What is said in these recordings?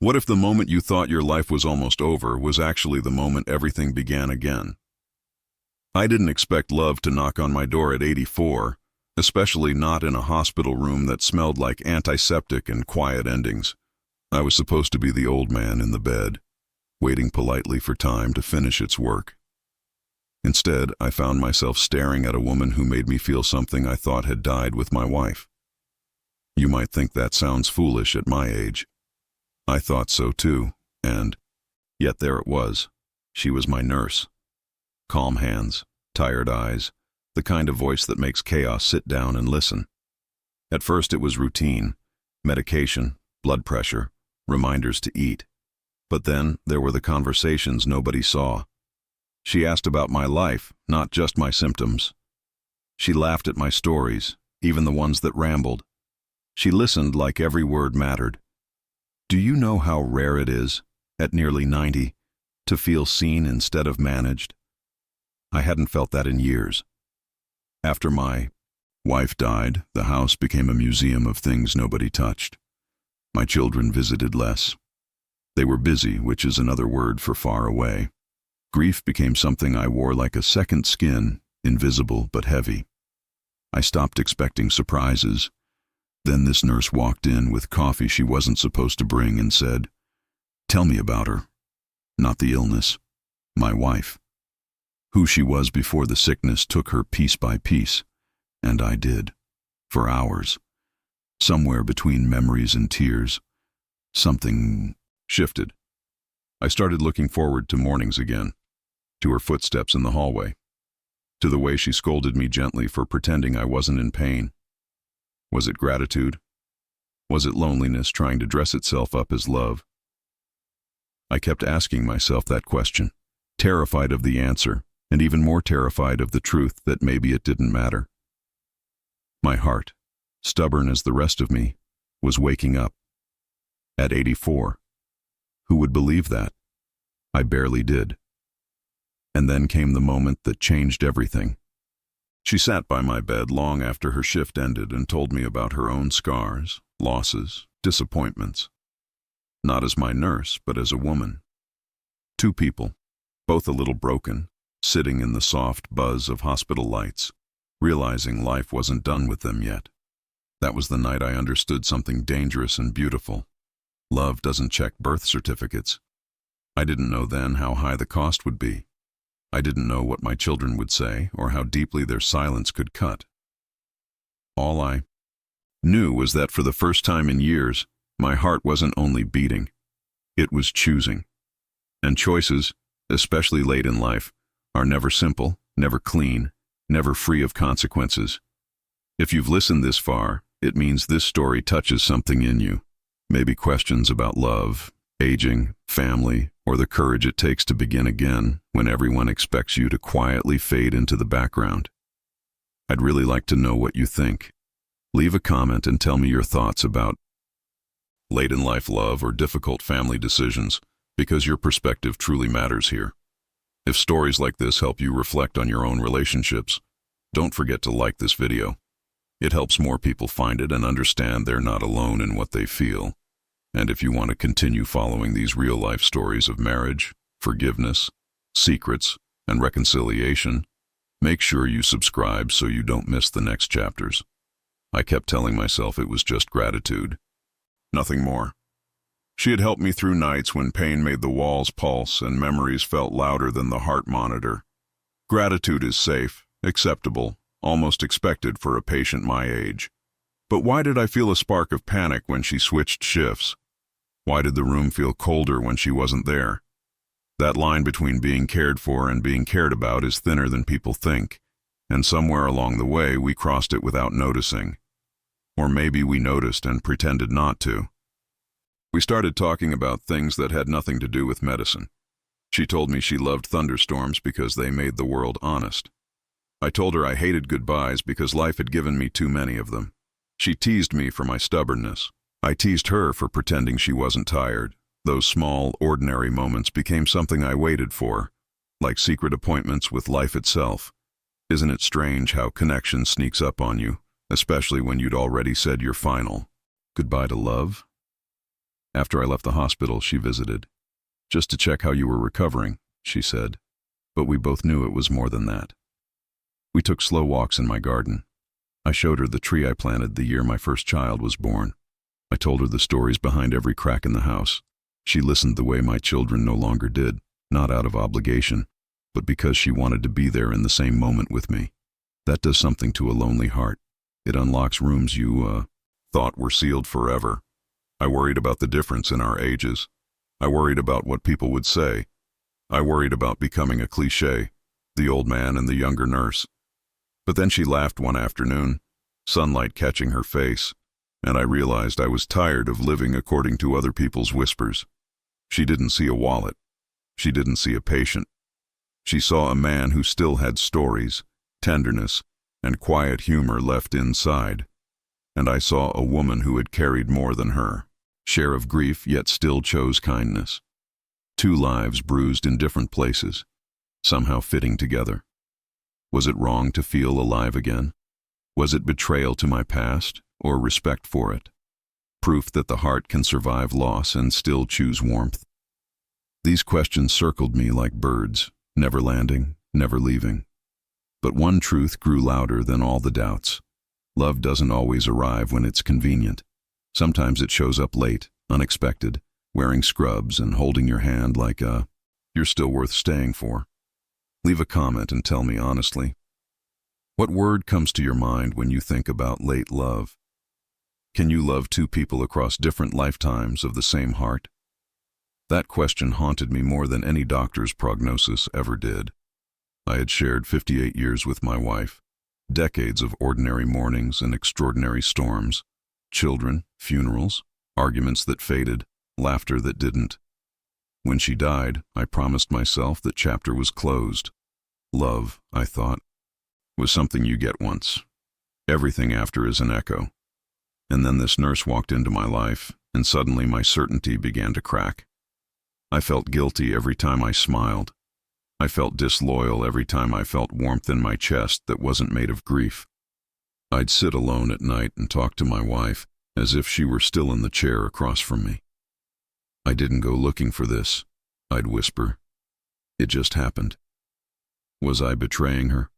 What if the moment you thought your life was almost over was actually the moment everything began again? I didn't expect love to knock on my door at 84, especially not in a hospital room that smelled like antiseptic and quiet endings. I was supposed to be the old man in the bed, waiting politely for time to finish its work. Instead, I found myself staring at a woman who made me feel something I thought had died with my wife. You might think that sounds foolish at my age. I thought so too, and yet there it was. She was my nurse. Calm hands, tired eyes, the kind of voice that makes chaos sit down and listen. At first it was routine, medication, blood pressure, reminders to eat. But then there were the conversations nobody saw. She asked about my life, not just my symptoms. She laughed at my stories, even the ones that rambled. She listened like every word mattered. Do you know how rare it is, at nearly 90, to feel seen instead of managed? I hadn't felt that in years. After my wife died, the house became a museum of things nobody touched. My children visited less. They were busy, which is another word for far away. Grief became something I wore like a second skin, invisible but heavy. I stopped expecting surprises. Then this nurse walked in with coffee she wasn't supposed to bring and said, "Tell me about her. Not the illness. My wife." Who she was before the sickness took her piece by piece, and I did, for hours. Somewhere between memories and tears, something shifted. I started looking forward to mornings again, to her footsteps in the hallway, to the way she scolded me gently for pretending I wasn't in pain. Was it gratitude? Was it loneliness trying to dress itself up as love? I kept asking myself that question, terrified of the answer, and even more terrified of the truth that maybe it didn't matter. My heart, stubborn as the rest of me, was waking up. At 84. Who would believe that? I barely did. And then came the moment that changed everything. She sat by my bed long after her shift ended and told me about her own scars, losses, disappointments. Not as my nurse, but as a woman. Two people, both a little broken, sitting in the soft buzz of hospital lights, realizing life wasn't done with them yet. That was the night I understood something dangerous and beautiful. Love doesn't check birth certificates. I didn't know then how high the cost would be. I didn't know what my children would say or how deeply their silence could cut. All I knew was that for the first time in years, my heart wasn't only beating, it was choosing. And choices, especially late in life, are never simple, never clean, never free of consequences. If you've listened this far, it means this story touches something in you. Maybe questions about love, aging, family, or the courage it takes to begin again when everyone expects you to quietly fade into the background. I'd really like to know what you think. Leave a comment and tell me your thoughts about late-in-life love or difficult family decisions, because your perspective truly matters here. If stories like this help you reflect on your own relationships, don't forget to like this video. It helps more people find it and understand they're not alone in what they feel. And if you want to continue following these real-life stories of marriage, forgiveness, secrets, and reconciliation, make sure you subscribe so you don't miss the next chapters. I kept telling myself it was just gratitude. Nothing more. She had helped me through nights when pain made the walls pulse and memories felt louder than the heart monitor. Gratitude is safe, acceptable, almost expected for a patient my age. But why did I feel a spark of panic when she switched shifts? Why did the room feel colder when she wasn't there? That line between being cared for and being cared about is thinner than people think, and somewhere along the way we crossed it without noticing. Or maybe we noticed and pretended not to. We started talking about things that had nothing to do with medicine. She told me she loved thunderstorms because they made the world honest. I told her I hated goodbyes because life had given me too many of them. She teased me for my stubbornness. I teased her for pretending she wasn't tired. Those small, ordinary moments became something I waited for, like secret appointments with life itself. Isn't it strange how connection sneaks up on you, especially when you'd already said your final goodbye to love? After I left the hospital, she visited. Just to check how you were recovering, she said. But we both knew it was more than that. We took slow walks in my garden. I showed her the tree I planted the year my first child was born. I told her the stories behind every crack in the house. She listened the way my children no longer did, not out of obligation, but because she wanted to be there in the same moment with me. That does something to a lonely heart. It unlocks rooms you, thought were sealed forever. I worried about the difference in our ages. I worried about what people would say. I worried about becoming a cliché, the old man and the younger nurse. But then she laughed one afternoon, sunlight catching her face, and I realized I was tired of living according to other people's whispers. She didn't see a wallet. She didn't see a patient. She saw a man who still had stories, tenderness, and quiet humor left inside. And I saw a woman who had carried more than her share of grief, yet still chose kindness. Two lives bruised in different places, somehow fitting together. Was it wrong to feel alive again? Was it betrayal to my past, or respect for it? Proof that the heart can survive loss and still choose warmth. These questions circled me like birds, never landing, never leaving. But one truth grew louder than all the doubts. Love doesn't always arrive when it's convenient. Sometimes it shows up late, unexpected, wearing scrubs and holding your hand like you're still worth staying for. Leave a comment and tell me honestly. What word comes to your mind when you think about late love? Can you love two people across different lifetimes of the same heart? That question haunted me more than any doctor's prognosis ever did. I had shared 58 years with my wife, decades of ordinary mornings and extraordinary storms, children, funerals, arguments that faded, laughter that didn't. When she died, I promised myself that chapter was closed. Love, I thought, was something you get once. Everything after is an echo. And then this nurse walked into my life, and suddenly my certainty began to crack. I felt guilty every time I smiled. I felt disloyal every time I felt warmth in my chest that wasn't made of grief. I'd sit alone at night and talk to my wife as if she were still in the chair across from me. I didn't go looking for this, I'd whisper. It just happened. Was I betraying her?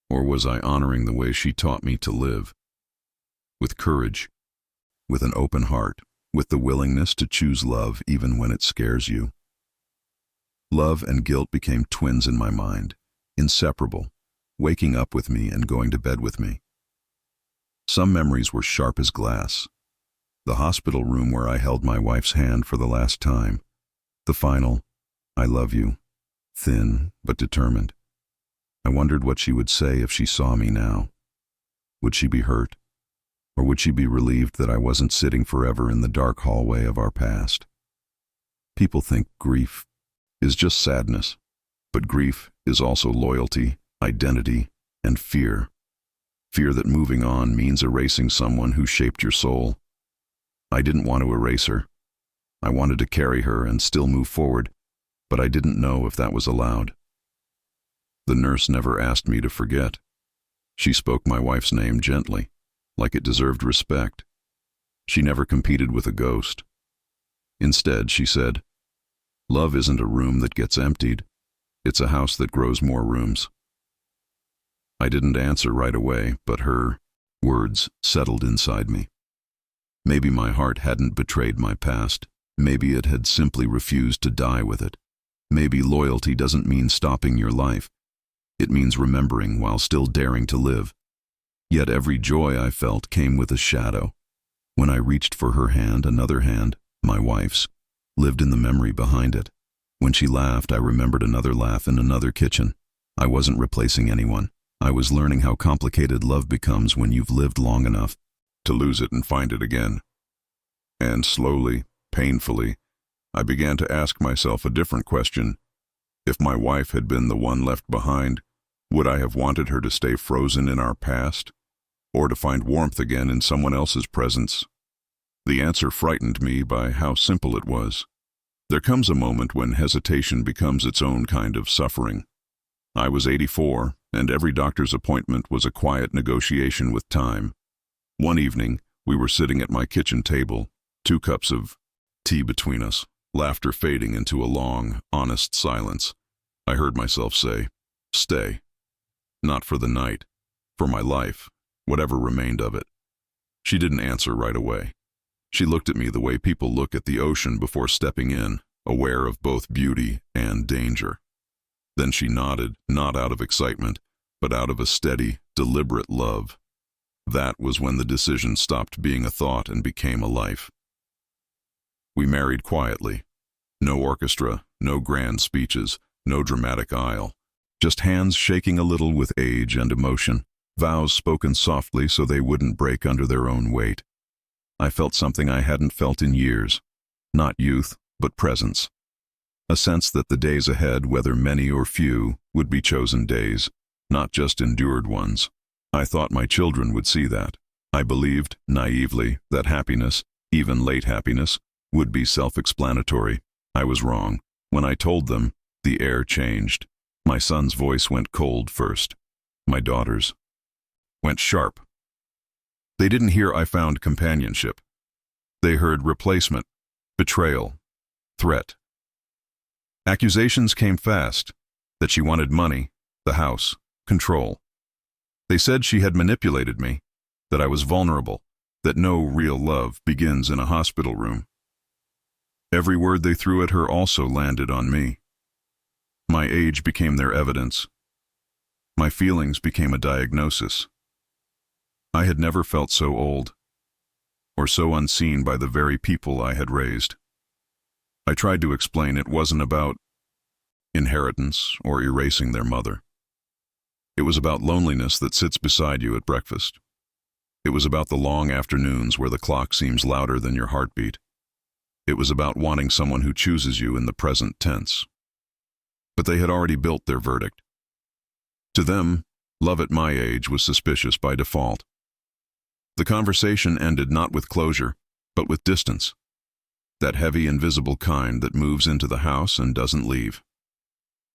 Or was I honoring the way she taught me to live? With courage, with an open heart, with the willingness to choose love even when it scares you. Love and guilt became twins in my mind, inseparable, waking up with me and going to bed with me. Some memories were sharp as glass. The hospital room where I held my wife's hand for the last time. The final, "I love you," thin but determined. I wondered what she would say if she saw me now. Would she be hurt? Or would she be relieved that I wasn't sitting forever in the dark hallway of our past? People think grief is just sadness, but grief is also loyalty, identity, and fear. Fear that moving on means erasing someone who shaped your soul. I didn't want to erase her. I wanted to carry her and still move forward, but I didn't know if that was allowed. The nurse never asked me to forget. She spoke my wife's name gently, like it deserved respect. She never competed with a ghost. Instead, she said, "Love isn't a room that gets emptied. It's a house that grows more rooms." I didn't answer right away, but her words settled inside me. Maybe my heart hadn't betrayed my past. Maybe it had simply refused to die with it. Maybe loyalty doesn't mean stopping your life. It means remembering while still daring to live. Yet every joy I felt came with a shadow. When I reached for her hand, another hand, my wife's, lived in the memory behind it. When she laughed, I remembered another laugh in another kitchen. I wasn't replacing anyone. I was learning how complicated love becomes when you've lived long enough to lose it and find it again. And slowly, painfully, I began to ask myself a different question. If my wife had been the one left behind, would I have wanted her to stay frozen in our past, or to find warmth again in someone else's presence? The answer frightened me by how simple it was. There comes a moment when hesitation becomes its own kind of suffering. I was 84, and every doctor's appointment was a quiet negotiation with time. One evening, we were sitting at my kitchen table, 2 cups of Tea between us, laughter fading into a long, honest silence. I heard myself say, "Stay. Not for the night. For my life, whatever remained of it." She didn't answer right away. She looked at me the way people look at the ocean before stepping in, aware of both beauty and danger. Then she nodded, not out of excitement, but out of a steady, deliberate love. That was when the decision stopped being a thought and became a life. We married quietly. No orchestra, no grand speeches, no dramatic aisle. Just hands shaking a little with age and emotion, vows spoken softly so they wouldn't break under their own weight. I felt something I hadn't felt in years. Not youth, but presence. A sense that the days ahead, whether many or few, would be chosen days, not just endured ones. I thought my children would see that. I believed, naively, that happiness, even late happiness, would be self-explanatory. I was wrong. When I told them, the air changed. My son's voice went cold first. My daughter's went sharp. They didn't hear I found companionship. They heard replacement, betrayal, threat. Accusations came fast, that she wanted money, the house, control. They said she had manipulated me, that I was vulnerable, that no real love begins in a hospital room. Every word they threw at her also landed on me. My age became their evidence. My feelings became a diagnosis. I had never felt so old, or so unseen by the very people I had raised. I tried to explain it wasn't about inheritance or erasing their mother. It was about loneliness that sits beside you at breakfast. It was about the long afternoons where the clock seems louder than your heartbeat. It was about wanting someone who chooses you in the present tense. But they had already built their verdict. To them, love at my age was suspicious by default. The conversation ended not with closure, but with distance. That heavy, invisible kind that moves into the house and doesn't leave.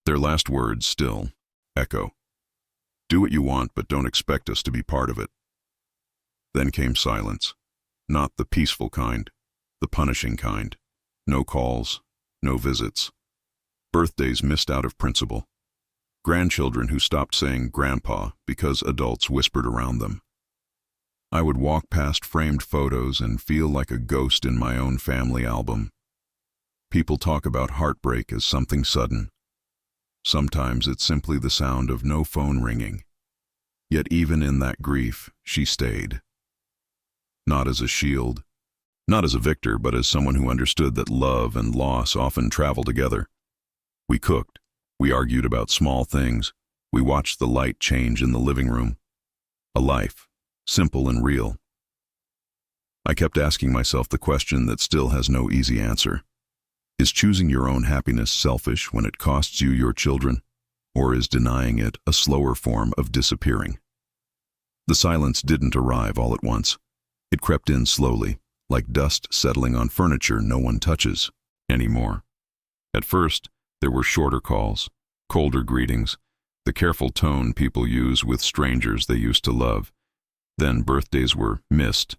Their last words still echo. Do what you want, but don't expect us to be part of it. Then came silence. Not the peaceful kind, the punishing kind. No calls, no visits. Birthdays missed out of principle. Grandchildren who stopped saying grandpa because adults whispered around them. I would walk past framed photos and feel like a ghost in my own family album. People talk about heartbreak as something sudden. Sometimes it's simply the sound of no phone ringing. Yet even in that grief, she stayed. Not as a shield, not as a victor, but as someone who understood that love and loss often travel together. We cooked. We argued about small things. We watched the light change in the living room. A life. Simple and real. I kept asking myself the question that still has no easy answer. Is choosing your own happiness selfish when it costs you your children, or is denying it a slower form of disappearing? The silence didn't arrive all at once. It crept in slowly, like dust settling on furniture no one touches anymore. At first, there were shorter calls, colder greetings, the careful tone people use with strangers they used to love. Then birthdays were missed,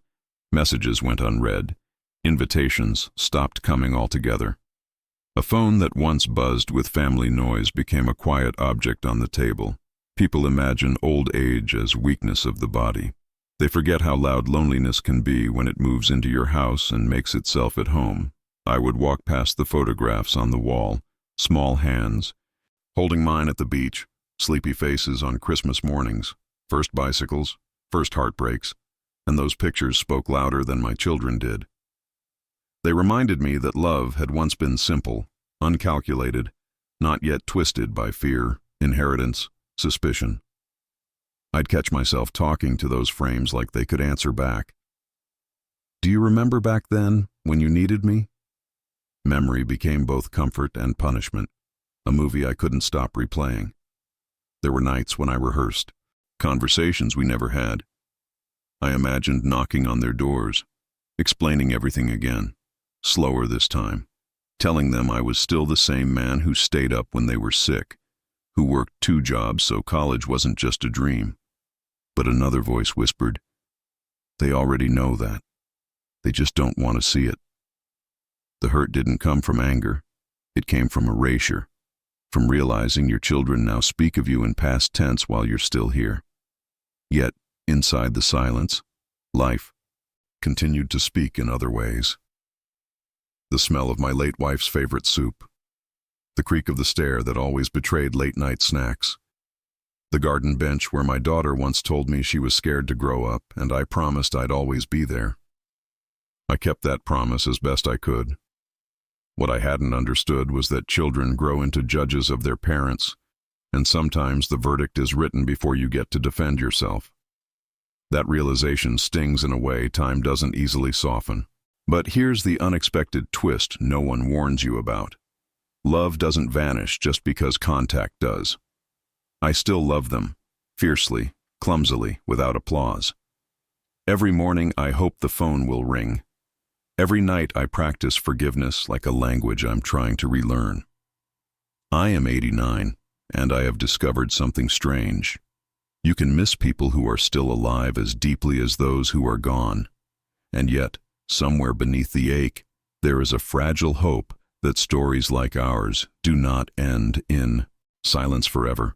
messages went unread, invitations stopped coming altogether. A phone that once buzzed with family noise became a quiet object on the table. People imagine old age as weakness of the body. They forget how loud loneliness can be when it moves into your house and makes itself at home. I would walk past the photographs on the wall, small hands, holding mine at the beach, sleepy faces on Christmas mornings, first bicycles, first heartbreaks, and those pictures spoke louder than my children did. They reminded me that love had once been simple, uncalculated, not yet twisted by fear, inheritance, suspicion. I'd catch myself talking to those frames like they could answer back. Do you remember back then, when you needed me? Memory became both comfort and punishment, a movie I couldn't stop replaying. There were nights when I rehearsed, conversations we never had. I imagined knocking on their doors, explaining everything again, slower this time, telling them I was still the same man who stayed up when they were sick, who worked 2 jobs so college wasn't just a dream. But another voice whispered, they already know that. They just don't want to see it. The hurt didn't come from anger. It came from erasure, from realizing your children now speak of you in past tense while you're still here. Yet, inside the silence, life continued to speak in other ways. The smell of my late wife's favorite soup, the creak of the stair that always betrayed late-night snacks, the garden bench where my daughter once told me she was scared to grow up, and I promised I'd always be there. I kept that promise as best I could. What I hadn't understood was that children grow into judges of their parents, and sometimes the verdict is written before you get to defend yourself. That realization stings in a way time doesn't easily soften. But here's the unexpected twist no one warns you about. Love doesn't vanish just because contact does. I still love them, fiercely, clumsily, without applause. Every morning I hope the phone will ring. Every night I practice forgiveness like a language I'm trying to relearn. I am 89, and I have discovered something strange. You can miss people who are still alive as deeply as those who are gone. And yet, somewhere beneath the ache, there is a fragile hope that stories like ours do not end in silence forever.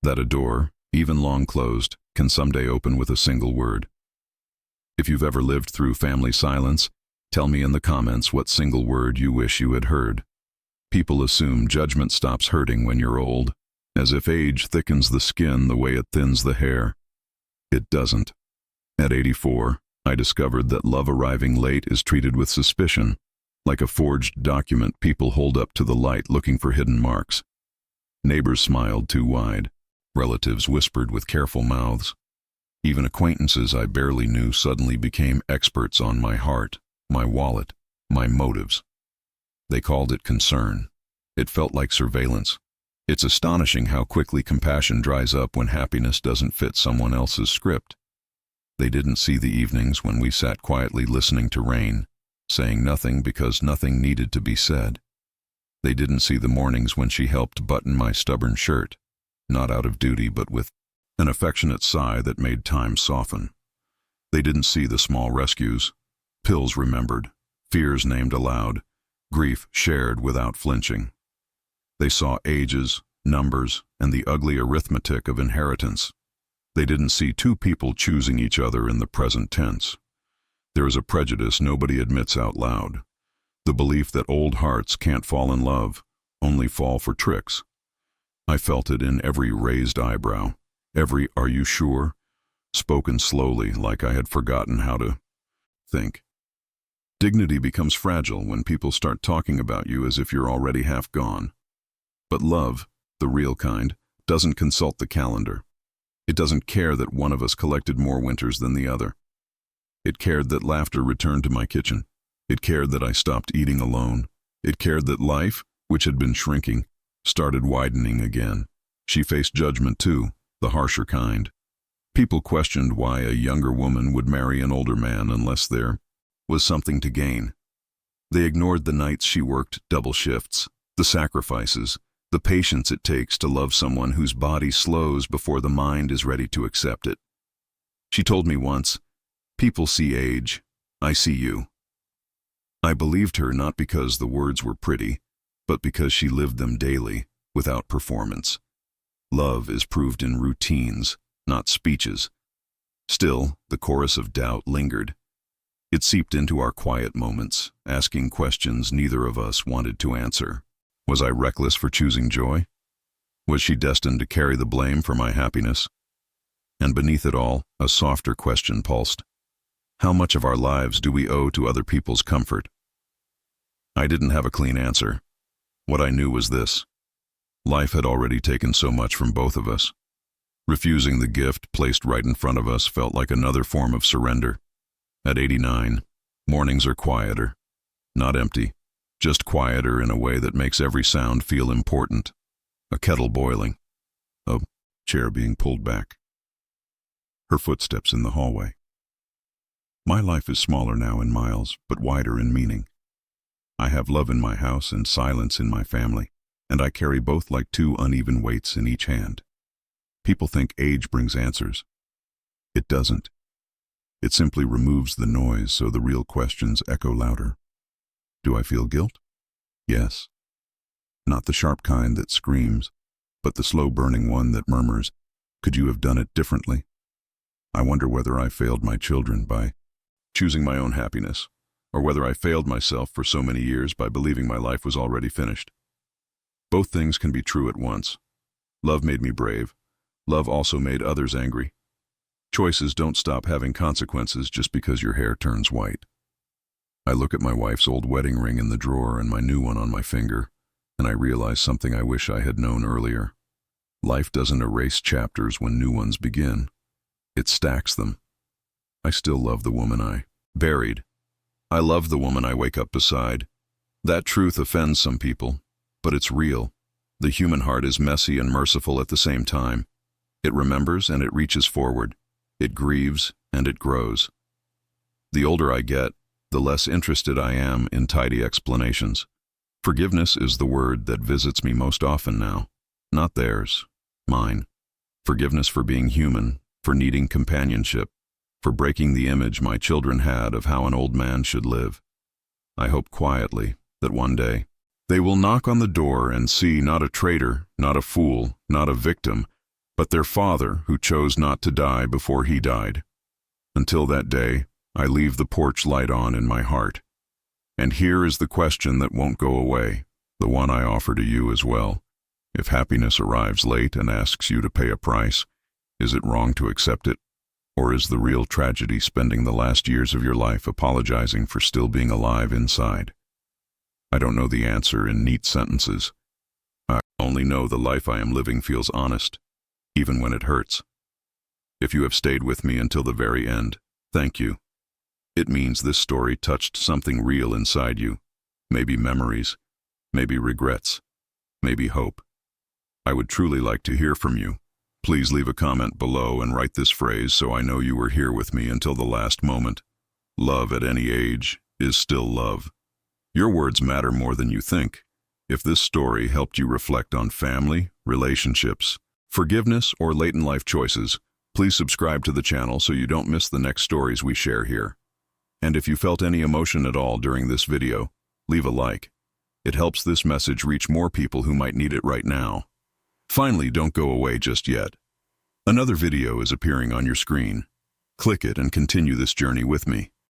That a door, even long closed, can someday open with a single word. If you've ever lived through family silence, tell me in the comments what single word you wish you had heard. People assume judgment stops hurting when you're old, as if age thickens the skin the way it thins the hair. It doesn't. At 84, I discovered that love arriving late is treated with suspicion, like a forged document people hold up to the light looking for hidden marks. Neighbors smiled too wide. Relatives whispered with careful mouths. Even acquaintances I barely knew suddenly became experts on my heart, my wallet, my motives. They called it concern. It felt like surveillance. It's astonishing how quickly compassion dries up when happiness doesn't fit someone else's script. They didn't see the evenings when we sat quietly listening to rain, saying nothing because nothing needed to be said. They didn't see the mornings when she helped button my stubborn shirt, not out of duty but with an affectionate sigh that made time soften. They didn't see the small rescues, pills remembered, fears named aloud, grief shared without flinching. They saw ages, numbers, and the ugly arithmetic of inheritance. They didn't see two people choosing each other in the present tense. There is a prejudice nobody admits out loud. The belief that old hearts can't fall in love, only fall for tricks. I felt it in every raised eyebrow, every "are you sure?" spoken slowly like I had forgotten how to think. Dignity becomes fragile when people start talking about you as if you're already half gone. But love, the real kind, doesn't consult the calendar. It doesn't care that one of us collected more winters than the other. It cared that laughter returned to my kitchen. It cared that I stopped eating alone. It cared that life, which had been shrinking, started widening again. She faced judgment too, the harsher kind. People questioned why a younger woman would marry an older man unless there was something to gain. They ignored the nights she worked double shifts, the sacrifices, the patience it takes to love someone whose body slows before the mind is ready to accept it. She told me once, "People see age, I see you." I believed her not because the words were pretty, but because she lived them daily, without performance. Love is proved in routines, not speeches. Still, the chorus of doubt lingered. It seeped into our quiet moments, asking questions neither of us wanted to answer. Was I reckless for choosing joy? Was she destined to carry the blame for my happiness? And beneath it all, a softer question pulsed. How much of our lives do we owe to other people's comfort? I didn't have a clean answer. What I knew was this. Life had already taken so much from both of us. Refusing the gift placed right in front of us felt like another form of surrender. At 89, mornings are quieter. Not empty, just quieter in a way that makes every sound feel important. A kettle boiling. A chair being pulled back. Her footsteps in the hallway. My life is smaller now in miles, but wider in meaning. I have love in my house and silence in my family, and I carry both like two uneven weights in each hand. People think age brings answers. It doesn't. It simply removes the noise so the real questions echo louder. Do I feel guilt? Yes. Not the sharp kind that screams, but the slow-burning one that murmurs, could you have done it differently? I wonder whether I failed my children by choosing my own happiness, or whether I failed myself for so many years by believing my life was already finished. Both things can be true at once. Love made me brave. Love also made others angry. Choices don't stop having consequences just because your hair turns white. I look at my wife's old wedding ring in the drawer and my new one on my finger, and I realize something I wish I had known earlier. Life doesn't erase chapters when new ones begin. It stacks them. I still love the woman I buried. I love the woman I wake up beside. That truth offends some people, but it's real. The human heart is messy and merciful at the same time. It remembers and it reaches forward. It grieves and it grows. The older I get, the less interested I am in tidy explanations. Forgiveness is the word that visits me most often now. Not theirs, mine. Forgiveness for being human, for needing companionship, for breaking the image my children had of how an old man should live. I hope quietly that one day they will knock on the door and see not a traitor, not a fool, not a victim, but their father who chose not to die before he died. Until that day, I leave the porch light on in my heart. And here is the question that won't go away, the one I offer to you as well. If happiness arrives late and asks you to pay a price, is it wrong to accept it? Or is the real tragedy spending the last years of your life apologizing for still being alive inside? I don't know the answer in neat sentences. I only know the life I am living feels honest, even when it hurts. If you have stayed with me until the very end, thank you. It means this story touched something real inside you. Maybe memories, maybe regrets, maybe hope. I would truly like to hear from you. Please leave a comment below and write this phrase so I know you were here with me until the last moment. Love at any age is still love. Your words matter more than you think. If this story helped you reflect on family, relationships, forgiveness, or late-in-life choices, please subscribe to the channel so you don't miss the next stories we share here. And if you felt any emotion at all during this video, leave a like. It helps this message reach more people who might need it right now. Finally, don't go away just yet. Another video is appearing on your screen. Click it and continue this journey with me.